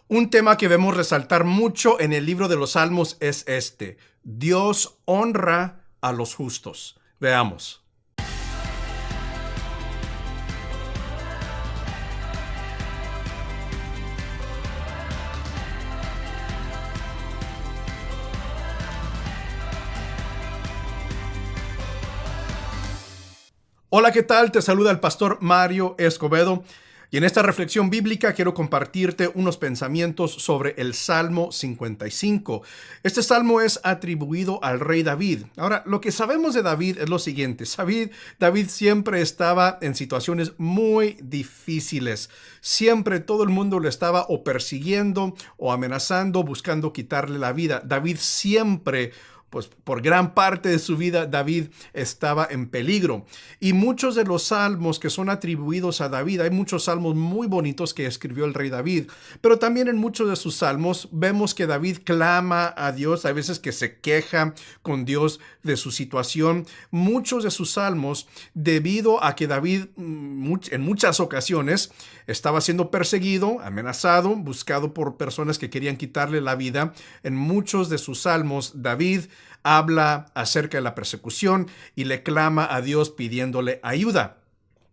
Un tema que vemos resaltar mucho en el libro de los Salmos es este: Dios honra a los justos. Veamos. Hola, ¿qué tal? Te saluda el pastor Mario Escobedo. Y en esta reflexión bíblica quiero compartirte unos pensamientos sobre el Salmo 55. Este salmo es atribuido al rey David. Ahora, lo que sabemos de David es lo siguiente. David siempre estaba en situaciones muy difíciles. Siempre todo el mundo lo estaba o persiguiendo o amenazando, buscando quitarle la vida. David siempre, pues por gran parte de su vida, David estaba en peligro. Y muchos de los salmos que son atribuidos a David, hay muchos salmos muy bonitos que escribió el rey David, pero también en muchos de sus salmos vemos que David clama a Dios, hay veces que se queja con Dios de su situación. Muchos de sus salmos, debido a que David en muchas ocasiones estaba siendo perseguido, amenazado, buscado por personas que querían quitarle la vida, en muchos de sus salmos David habla acerca de la persecución y le clama a Dios pidiéndole ayuda.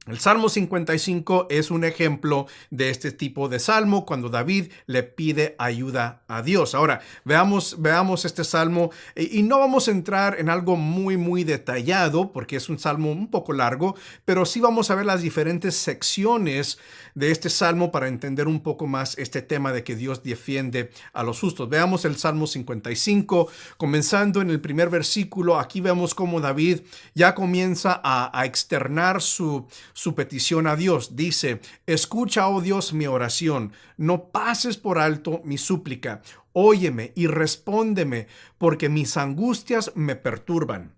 El Salmo 55 es un ejemplo de este tipo de salmo cuando David le pide ayuda a Dios. Ahora, veamos este salmo y no vamos a entrar en algo muy detallado porque es un salmo un poco largo, pero sí vamos a ver las diferentes secciones de este salmo para entender un poco más este tema de que Dios defiende a los justos. Veamos el Salmo 55, comenzando en el primer versículo. Aquí vemos cómo David ya comienza a externar su petición a Dios. Dice: escucha, oh Dios, mi oración, no pases por alto mi súplica, óyeme y respóndeme, porque mis angustias me perturban.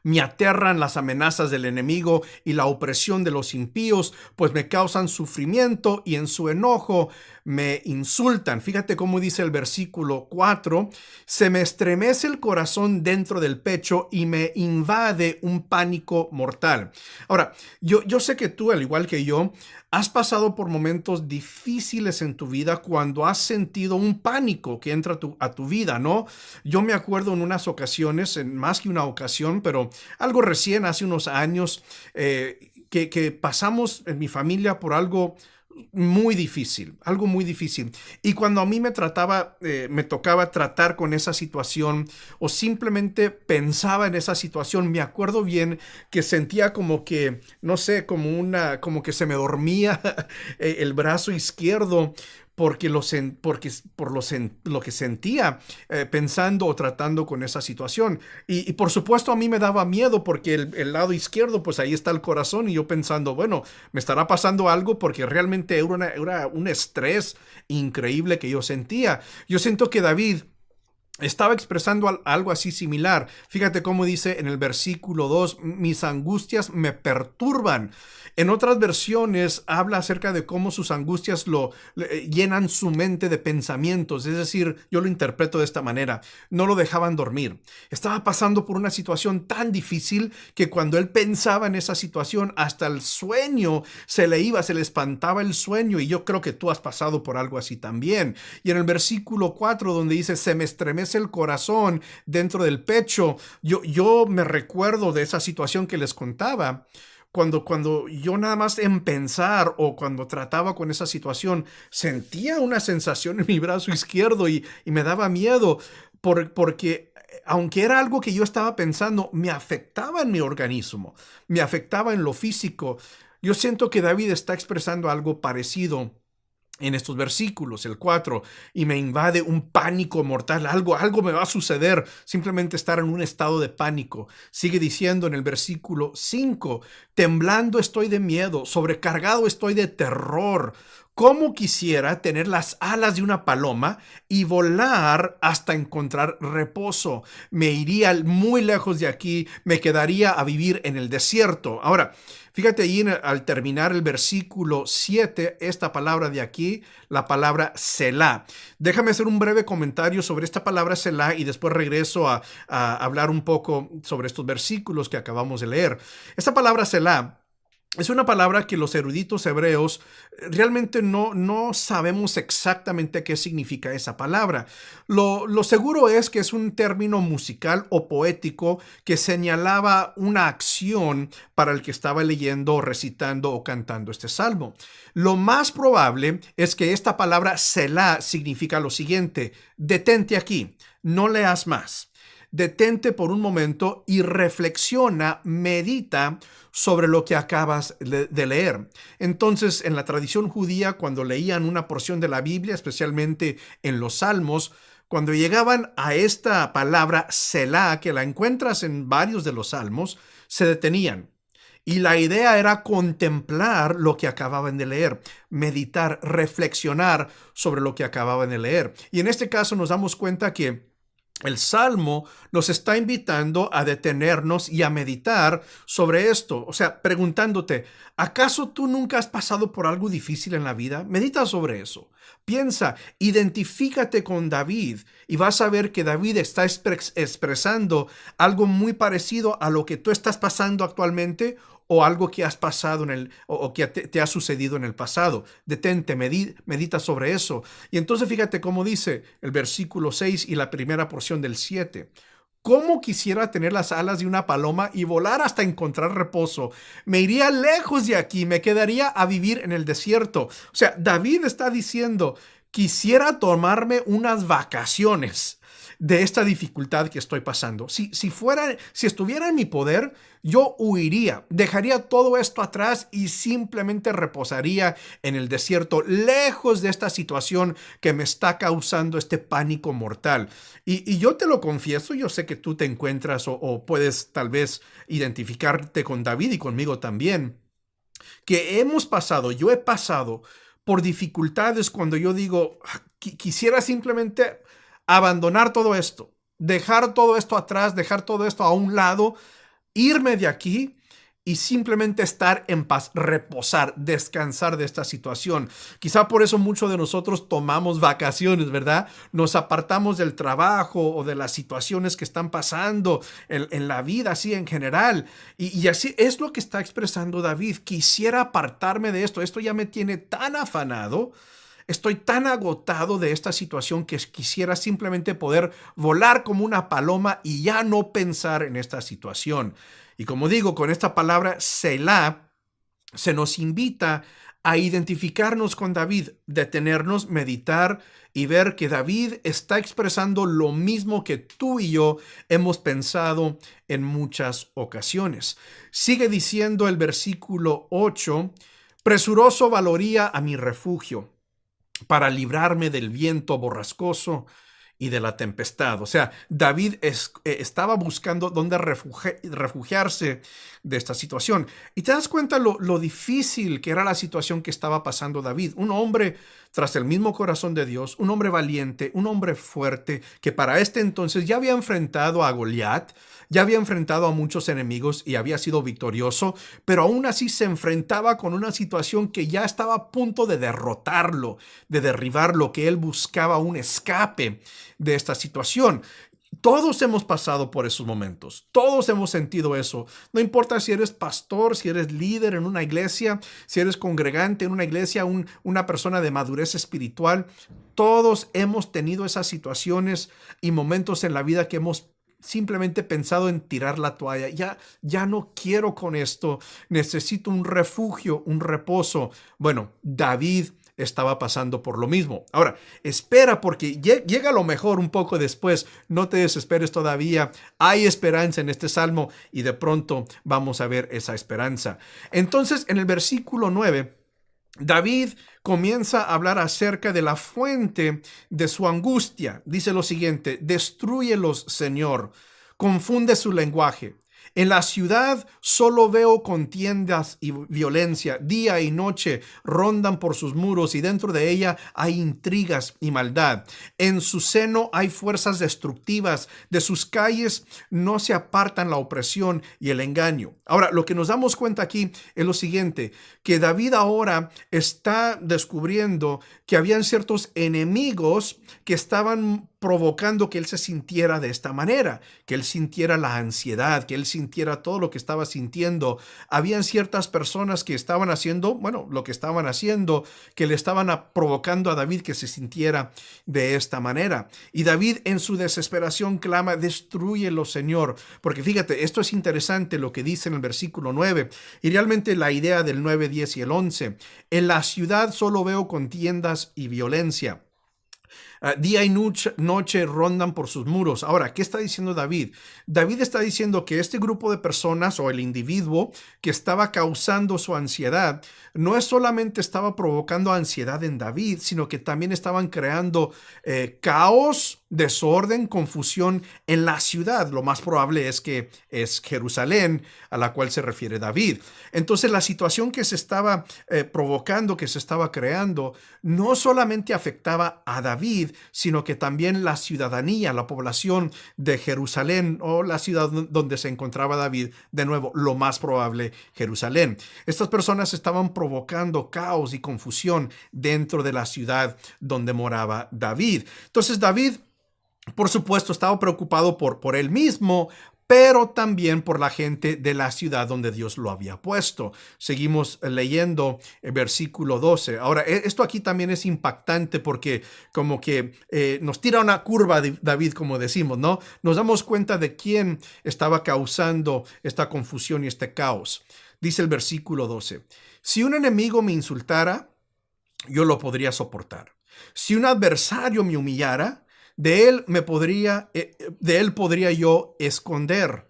Me aterran las amenazas del enemigo y la opresión de los impíos, pues me causan sufrimiento y en su enojo me insultan. Fíjate cómo dice el versículo 4: se me estremece el corazón dentro del pecho y me invade un pánico mortal. Ahora, yo sé que tú, al igual que yo, has pasado por momentos difíciles en tu vida cuando has sentido un pánico que entra a tu vida, ¿no? Yo me acuerdo en unas ocasiones, en más que una ocasión, pero algo recién, hace unos años, que pasamos en mi familia por algo muy difícil, algo muy difícil. Y cuando a mí me tocaba tratar con esa situación o simplemente pensaba en esa situación, me acuerdo bien que sentía como que, no sé, como que se me dormía el brazo izquierdo porque lo que sentía pensando o tratando con esa situación. Y por supuesto a mí me daba miedo porque el lado izquierdo, pues ahí está el corazón, y yo pensando, bueno, me estará pasando algo, porque realmente era un estrés increíble que yo sentía. Yo siento que David estaba expresando algo así similar. Fíjate cómo dice en el versículo 2: mis angustias me perturban. En otras versiones habla acerca de cómo sus angustias llenan su mente de pensamientos. Es decir, yo lo interpreto de esta manera: no lo dejaban dormir. Estaba pasando por una situación tan difícil que cuando él pensaba en esa situación, hasta el sueño se le espantaba el sueño. Y yo creo que tú has pasado por algo así también. Y en el versículo 4, donde dice: se me estremece el corazón dentro del pecho, yo me recuerdo de esa situación que les contaba. Cuando yo nada más en pensar o cuando trataba con esa situación, sentía una sensación en mi brazo izquierdo y me daba miedo porque aunque era algo que yo estaba pensando, me afectaba en mi organismo, me afectaba en lo físico. Yo siento que David está expresando algo parecido en estos versículos, el 4: y me invade un pánico mortal. Algo me va a suceder, simplemente estar en un estado de pánico. Sigue diciendo en el versículo 5: temblando estoy de miedo, sobrecargado estoy de terror. Cómo quisiera tener las alas de una paloma y volar hasta encontrar reposo. Me iría muy lejos de aquí, me quedaría a vivir en el desierto. Ahora, fíjate ahí al terminar el versículo 7, esta palabra de aquí, la palabra Selah. Déjame hacer un breve comentario sobre esta palabra Selah y después regreso a hablar un poco sobre estos versículos que acabamos de leer. Esta palabra Selah Es una palabra que los eruditos hebreos realmente no sabemos exactamente qué significa esa palabra. Lo seguro es que es un término musical o poético que señalaba una acción para el que estaba leyendo, recitando o cantando este salmo. Lo más probable es que esta palabra Selah significa lo siguiente: detente aquí, no leas más. Detente por un momento y reflexiona, medita sobre lo que acabas de leer. Entonces, en la tradición judía, cuando leían una porción de la Biblia, especialmente en los Salmos, cuando llegaban a esta palabra Selah, que la encuentras en varios de los Salmos, se detenían. Y la idea era contemplar lo que acababan de leer, meditar, reflexionar sobre lo que acababan de leer. Y en este caso nos damos cuenta que el Salmo nos está invitando a detenernos y a meditar sobre esto. O sea, preguntándote, ¿acaso tú nunca has pasado por algo difícil en la vida? Medita sobre eso. Piensa, identifícate con David y vas a ver que David está expresando algo muy parecido a lo que tú estás pasando actualmente o algo que has pasado o que te ha sucedido en el pasado. Detente, medita sobre eso. Y entonces fíjate cómo dice el versículo 6 y la primera porción del 7. ¿Cómo quisiera tener las alas de una paloma y volar hasta encontrar reposo? Me iría lejos de aquí, me quedaría a vivir en el desierto. O sea, David está diciendo, quisiera tomarme unas vacaciones de esta dificultad que estoy pasando. Si estuviera en mi poder, yo huiría, dejaría todo esto atrás y simplemente reposaría en el desierto, lejos de esta situación que me está causando este pánico mortal. Y yo te lo confieso, yo sé que tú te encuentras o puedes tal vez identificarte con David y conmigo también, que yo he pasado por dificultades cuando yo digo, quisiera simplemente abandonar todo esto, dejar todo esto atrás, dejar todo esto a un lado, irme de aquí y simplemente estar en paz, reposar, descansar de esta situación. Quizá por eso muchos de nosotros tomamos vacaciones, ¿verdad? Nos apartamos del trabajo o de las situaciones que están pasando en la vida, así en general. Y así es lo que está expresando David. Quisiera apartarme de esto. Esto ya me tiene tan afanado. Estoy tan agotado de esta situación que quisiera simplemente poder volar como una paloma y ya no pensar en esta situación. Y como digo, con esta palabra Selah se nos invita a identificarnos con David, detenernos, meditar y ver que David está expresando lo mismo que tú y yo hemos pensado en muchas ocasiones. Sigue diciendo el versículo 8, presuroso valoría a mi refugio para librarme del viento borrascoso y de la tempestad. O sea, David estaba buscando dónde refugiarse de esta situación. Y te das cuenta lo difícil que era la situación que estaba pasando David. Un hombre tras el mismo corazón de Dios, un hombre valiente, un hombre fuerte, que para este entonces ya había enfrentado a Goliat, ya había enfrentado a muchos enemigos y había sido victorioso, pero aún así se enfrentaba con una situación que ya estaba a punto de derrotarlo, de derribarlo, que él buscaba un escape de esta situación. Todos hemos pasado por esos momentos, todos hemos sentido eso. No importa si eres pastor, si eres líder en una iglesia, si eres congregante en una iglesia, una persona de madurez espiritual, todos hemos tenido esas situaciones y momentos en la vida que hemos simplemente pensado en tirar la toalla. Ya no quiero con esto, necesito un refugio, un reposo. Bueno, David estaba pasando por lo mismo. Ahora, espera porque llega lo mejor un poco después. No te desesperes todavía. Hay esperanza en este salmo y de pronto vamos a ver esa esperanza. Entonces, en el versículo 9, David comienza a hablar acerca de la fuente de su angustia. Dice lo siguiente: destrúyelos, Señor, confunde su lenguaje. En la ciudad solo veo contiendas y violencia. Día y noche rondan por sus muros y dentro de ella hay intrigas y maldad. En su seno hay fuerzas destructivas. De sus calles no se apartan la opresión y el engaño. Ahora, lo que nos damos cuenta aquí es lo siguiente, que David ahora está descubriendo que habían ciertos enemigos que estaban provocando que él se sintiera de esta manera, que él sintiera la ansiedad, que él sintiera todo lo que estaba sintiendo. Habían ciertas personas que estaban haciendo, bueno, lo que estaban haciendo, que le estaban provocando a David que se sintiera de esta manera. Y David en su desesperación clama: destrúyelo, Señor. Porque fíjate, esto es interesante lo que dice en el versículo 9 y realmente la idea del 9, 10 y el 11. En la ciudad solo veo contiendas y violencia. Día y noche rondan por sus muros. Ahora, ¿qué está diciendo David? David está diciendo que este grupo de personas o el individuo que estaba causando su ansiedad no es solamente estaba provocando ansiedad en David, sino que también estaban creando caos, desorden, confusión en la ciudad. Lo más probable es que es Jerusalén a la cual se refiere David. Entonces la situación que se estaba provocando, que se estaba creando, no solamente afectaba a David, sino que también la ciudadanía, la población de Jerusalén o la ciudad donde se encontraba David. De nuevo, lo más probable, Jerusalén. Estas personas estaban provocando caos y confusión dentro de la ciudad donde moraba David. Entonces David, por supuesto, estaba preocupado por él mismo, pero también por la gente de la ciudad donde Dios lo había puesto. Seguimos leyendo el versículo 12. Ahora, esto aquí también es impactante porque como que nos tira una curva de David, como decimos, ¿no? Nos damos cuenta de quién estaba causando esta confusión y este caos. Dice el versículo 12: si un enemigo me insultara, yo lo podría soportar. Si un adversario me humillara, de él podría yo esconder.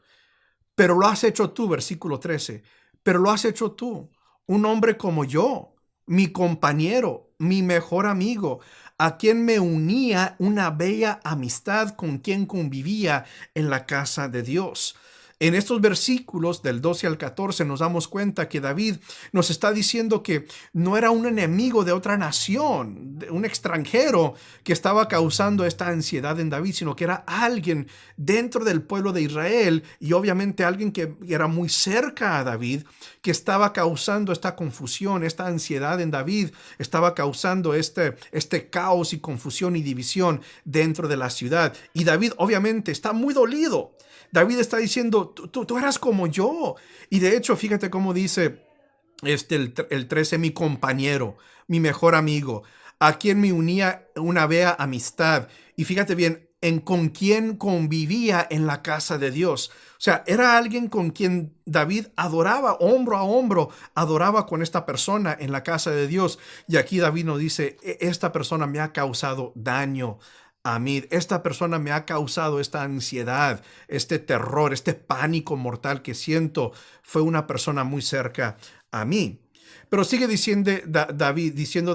Pero lo has hecho tú, versículo 13. Pero lo has hecho tú, un hombre como yo, mi compañero, mi mejor amigo, a quien me unía una bella amistad, con quien convivía en la casa de Dios. En estos versículos del 12 al 14 nos damos cuenta que David nos está diciendo que no era un enemigo de otra nación, un extranjero que estaba causando esta ansiedad en David, sino que era alguien dentro del pueblo de Israel y obviamente alguien que era muy cerca a David, que estaba causando esta confusión, esta ansiedad en David, estaba causando este caos y confusión y división dentro de la ciudad. Y David obviamente está muy dolido. David está diciendo: tú eras como yo. Y de hecho, fíjate cómo dice el 13, mi compañero, mi mejor amigo, a quien me unía una bella amistad. Y fíjate bien, con quien convivía en la casa de Dios. O sea, era alguien con quien David adoraba, hombro a hombro, adoraba con esta persona en la casa de Dios. Y aquí David nos dice: esta persona me ha causado daño a mí, esta persona me ha causado esta ansiedad, este terror, este pánico mortal que siento. Fue una persona muy cerca a mí. Pero sigue diciendo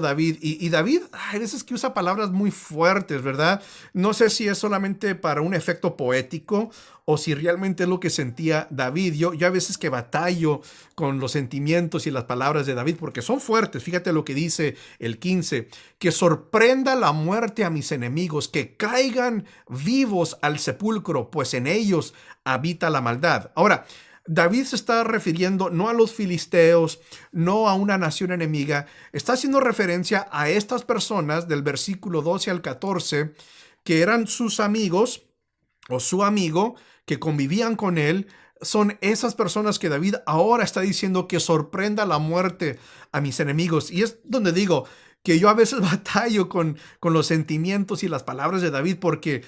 David, y David, hay veces que usa palabras muy fuertes, ¿verdad? No sé si es solamente para un efecto poético o si realmente es lo que sentía David. Yo a veces que batallo con los sentimientos y las palabras de David porque son fuertes. Fíjate lo que dice el 15: que sorprenda la muerte a mis enemigos, que caigan vivos al sepulcro, pues en ellos habita la maldad. Ahora, David se está refiriendo no a los filisteos, no a una nación enemiga, está haciendo referencia a estas personas del versículo 12 al 14, que eran sus amigos o su amigo, que convivían con él. Son esas personas que David ahora está diciendo que sorprenda la muerte a mis enemigos. Y es donde digo que yo a veces batallo con los sentimientos y las palabras de David, porque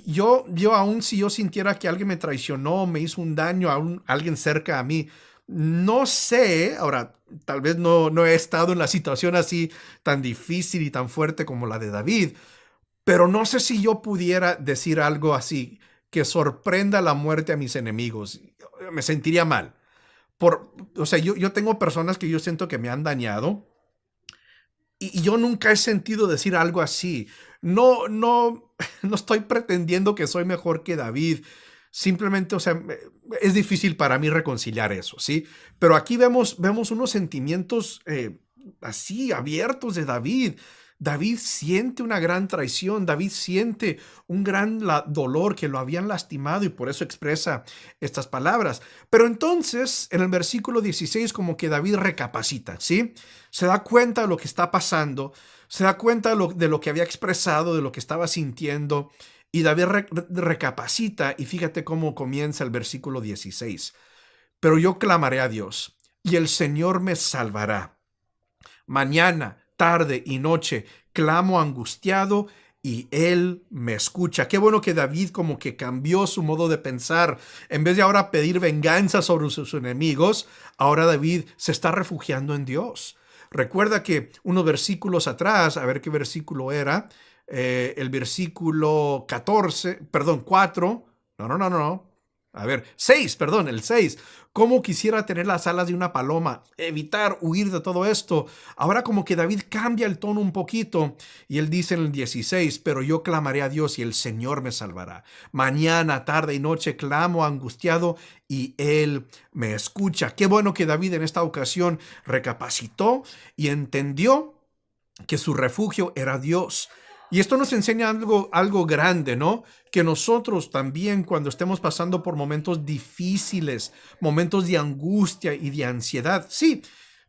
yo aún si yo sintiera que alguien me traicionó, me hizo un daño a alguien cerca a mí, no sé, ahora tal vez no he estado en la situación así tan difícil y tan fuerte como la de David, pero no sé si yo pudiera decir algo así, que sorprenda la muerte a mis enemigos. Me sentiría mal. O sea, yo tengo personas que yo siento que me han dañado y yo nunca he sentido decir algo así. No estoy pretendiendo que soy mejor que David. Simplemente, o sea, es difícil para mí reconciliar eso, ¿sí? Pero aquí vemos unos sentimientos así abiertos de David. David siente una gran traición, David siente un gran dolor que lo habían lastimado y por eso expresa estas palabras. Pero entonces, en el versículo 16, como que David recapacita, ¿sí? Se da cuenta de lo que está pasando, se da cuenta de lo que había expresado, de lo que estaba sintiendo, y David recapacita, y fíjate cómo comienza el versículo 16. Pero yo clamaré a Dios, y el Señor me salvará. Mañana, tarde y noche clamo angustiado y Él me escucha. Qué bueno que David como que cambió su modo de pensar. En vez de ahora pedir venganza sobre sus enemigos, ahora David se está refugiando en Dios. Recuerda que unos versículos atrás, a ver qué versículo era, el versículo 14, perdón, 4, no. A ver, 6, perdón, el 6. ¿Cómo quisiera tener las alas de una paloma? Evitar huir de todo esto. Ahora como que David cambia el tono un poquito y él dice en el 16, pero yo clamaré a Dios y el Señor me salvará. Mañana, tarde y noche clamo angustiado y Él me escucha. Qué bueno que David en esta ocasión recapacitó y entendió que su refugio era Dios. Y esto nos enseña algo grande, ¿no? Que nosotros también cuando estemos pasando por momentos difíciles, momentos de angustia y de ansiedad, sí,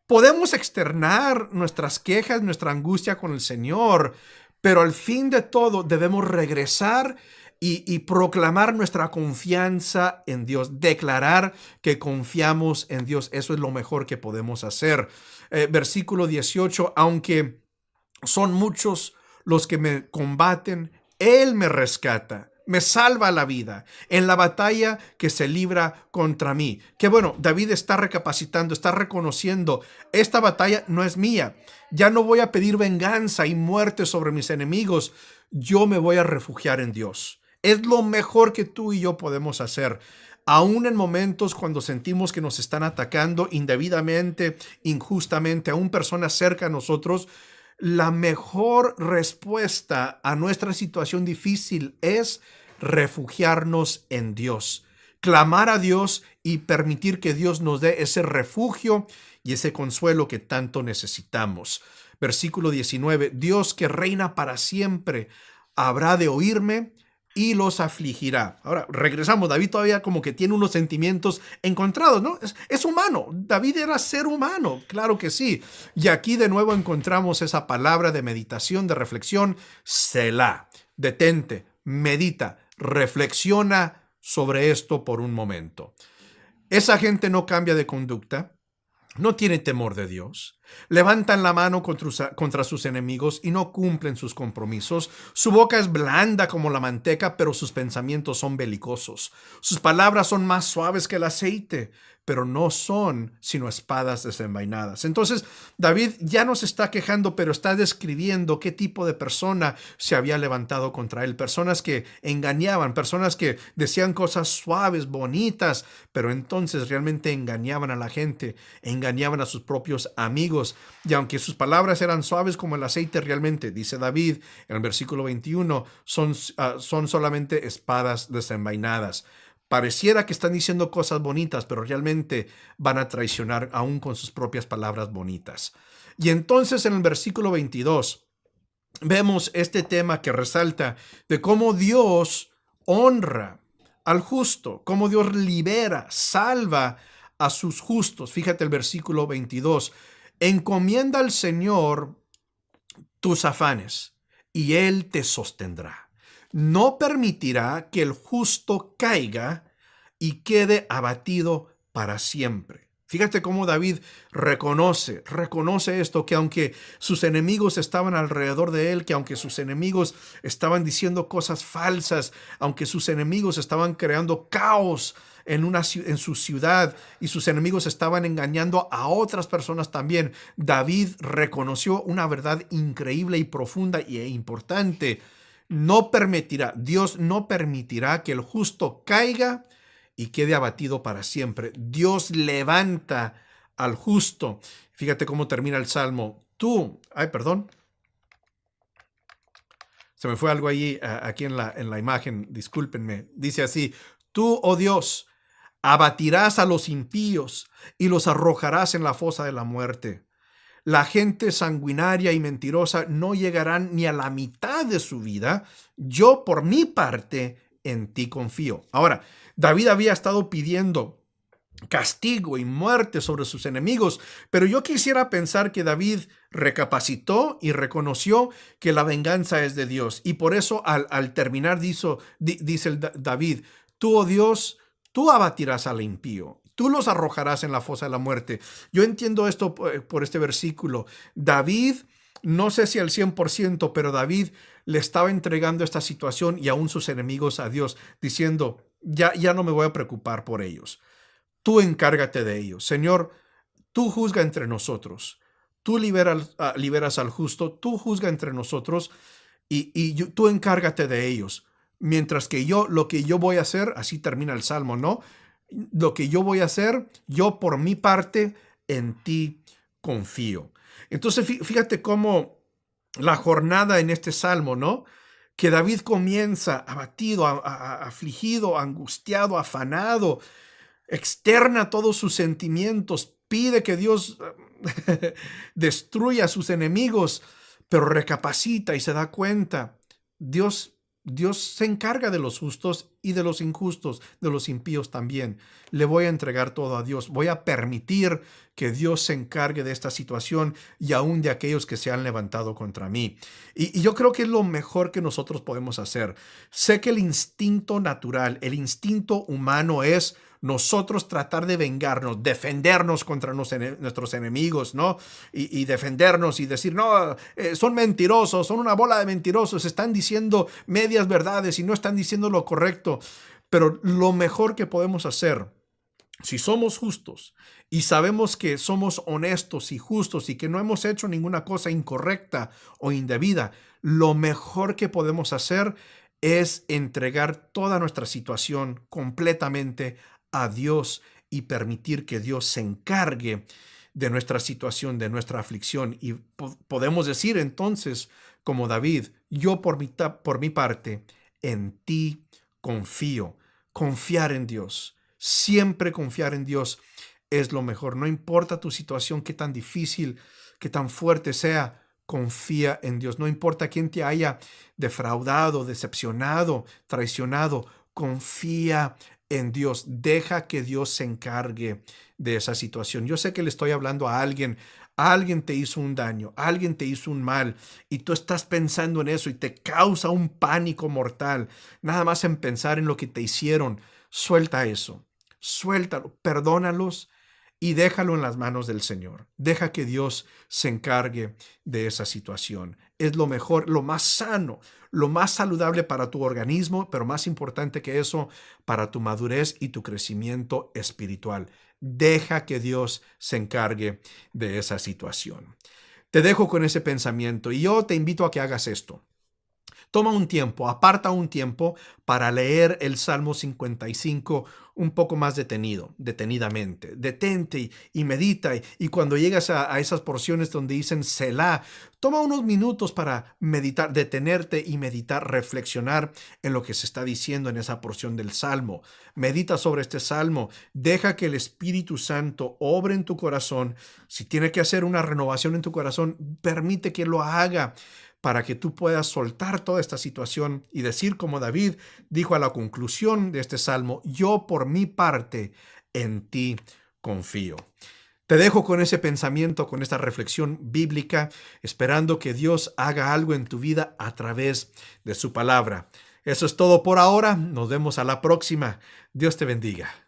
podemos externar nuestras quejas, nuestra angustia con el Señor, pero al fin de todo debemos regresar y proclamar nuestra confianza en Dios, declarar que confiamos en Dios. Eso es lo mejor que podemos hacer. Versículo 18, aunque son muchos los que me combaten, Él me rescata, me salva la vida en la batalla que se libra contra mí. Que bueno, David está recapacitando, está reconociendo, esta batalla no es mía. Ya no voy a pedir venganza y muerte sobre mis enemigos. Yo me voy a refugiar en Dios. Es lo mejor que tú y yo podemos hacer. Aún en momentos cuando sentimos que nos están atacando indebidamente, injustamente, aún personas cerca a nosotros, la mejor respuesta a nuestra situación difícil es refugiarnos en Dios, clamar a Dios y permitir que Dios nos dé ese refugio y ese consuelo que tanto necesitamos. Versículo 19, Dios que reina para siempre, habrá de oírme y los afligirá. Ahora, regresamos. David todavía como que tiene unos sentimientos encontrados, ¿no? Es humano. David era ser humano, claro que sí. Y aquí de nuevo encontramos esa palabra de meditación, de reflexión, Selah. Detente, medita, reflexiona sobre esto por un momento. Esa gente no cambia de conducta. No tiene temor de Dios. Levantan la mano contra sus enemigos y no cumplen sus compromisos. Su boca es blanda como la manteca, pero sus pensamientos son belicosos. Sus palabras son más suaves que el aceite, pero no son sino espadas desenvainadas. Entonces, David ya no se está quejando, pero está describiendo qué tipo de persona se había levantado contra él. Personas que engañaban, personas que decían cosas suaves, bonitas, pero entonces realmente engañaban a la gente, engañaban a sus propios amigos. Y aunque sus palabras eran suaves como el aceite, realmente, dice David en el versículo 21, son solamente espadas desenvainadas. Pareciera que están diciendo cosas bonitas, pero realmente van a traicionar aún con sus propias palabras bonitas. Y entonces en el versículo 22 vemos este tema que resalta de cómo Dios honra al justo, cómo Dios libera, salva a sus justos. Fíjate el versículo 22. Encomienda al Señor tus afanes y Él te sostendrá. No permitirá que el justo caiga y quede abatido para siempre. Fíjate cómo David reconoce esto, que aunque sus enemigos estaban alrededor de él, que aunque sus enemigos estaban diciendo cosas falsas, aunque sus enemigos estaban creando caos en su ciudad y sus enemigos estaban engañando a otras personas también, David reconoció una verdad increíble y profunda e importante. Dios no permitirá que el justo caiga y quede abatido para siempre. Dios levanta al justo. Fíjate cómo termina el Salmo. Se me fue algo ahí, aquí en la imagen, discúlpenme. Dice así, tú, oh Dios, abatirás a los impíos y los arrojarás en la fosa de la muerte. La gente sanguinaria y mentirosa no llegarán ni a la mitad de su vida. Yo, por mi parte, en ti confío. Ahora, David había estado pidiendo castigo y muerte sobre sus enemigos, pero yo quisiera pensar que David recapacitó y reconoció que la venganza es de Dios, y por eso al terminar dice David: tú, oh Dios, tú abatirás al impío, tú los arrojarás en la fosa de la muerte. Yo entiendo esto por este versículo. David, no sé si al 100%, pero David le estaba entregando esta situación y aún sus enemigos a Dios, diciendo: ya no me voy a preocupar por ellos. Tú encárgate de ellos. Señor, tú juzga entre nosotros. Tú liberas al justo. Tú juzga entre nosotros tú encárgate de ellos. Mientras que lo que yo voy a hacer, así termina el Salmo, ¿no? Lo que yo voy a hacer, yo por mi parte, en ti confío. Entonces, fíjate cómo la jornada en este Salmo, ¿no? Que David comienza abatido, afligido, angustiado, afanado, externa todos sus sentimientos, pide que Dios destruya a sus enemigos, pero recapacita y se da cuenta. Dios se encarga de los justos y de los injustos, de los impíos también. Le voy a entregar todo a Dios. Voy a permitir que Dios se encargue de esta situación y aún de aquellos que se han levantado contra mí. Y yo creo que es lo mejor que nosotros podemos hacer. Sé que el instinto natural, el instinto humano es nosotros tratar de vengarnos, defendernos contra nuestros enemigos, ¿no? Y defendernos y decir: no, son mentirosos, son una bola de mentirosos, están diciendo medias verdades y no están diciendo lo correcto. Pero lo mejor que podemos hacer, si somos justos y sabemos que somos honestos y justos y que no hemos hecho ninguna cosa incorrecta o indebida, lo mejor que podemos hacer es entregar toda nuestra situación completamente a Dios y permitir que Dios se encargue de nuestra situación, de nuestra aflicción. Y podemos decir entonces, como David: yo por mi parte, en ti confío. Confiar en Dios, siempre confiar en Dios es lo mejor. No importa tu situación, qué tan difícil, qué tan fuerte sea, confía en Dios. No importa quién te haya defraudado, decepcionado, traicionado, confía en Dios. Deja que Dios se encargue de esa situación. Yo sé que le estoy hablando a alguien. Alguien te hizo un daño, alguien te hizo un mal y tú estás pensando en eso y te causa un pánico mortal. Nada más en pensar en lo que te hicieron. Suelta eso, suéltalo, perdónalos y déjalo en las manos del Señor. Deja que Dios se encargue de esa situación. Es lo mejor, lo más sano, lo más saludable para tu organismo, pero más importante que eso, para tu madurez y tu crecimiento espiritual. Deja que Dios se encargue de esa situación. Te dejo con ese pensamiento y yo te invito a que hagas esto. Toma un tiempo, aparta un tiempo para leer el Salmo 55 un poco más detenidamente. Detente y medita. Y cuando llegas a esas porciones donde dicen Selah, toma unos minutos para meditar, detenerte y meditar, reflexionar en lo que se está diciendo en esa porción del Salmo. Medita sobre este Salmo. Deja que el Espíritu Santo obre en tu corazón. Si tiene que hacer una renovación en tu corazón, permite que lo haga, para que tú puedas soltar toda esta situación y decir como David dijo a la conclusión de este salmo: yo por mi parte en ti confío. Te dejo con ese pensamiento, con esta reflexión bíblica, esperando que Dios haga algo en tu vida a través de su palabra. Eso es todo por ahora. Nos vemos a la próxima. Dios te bendiga.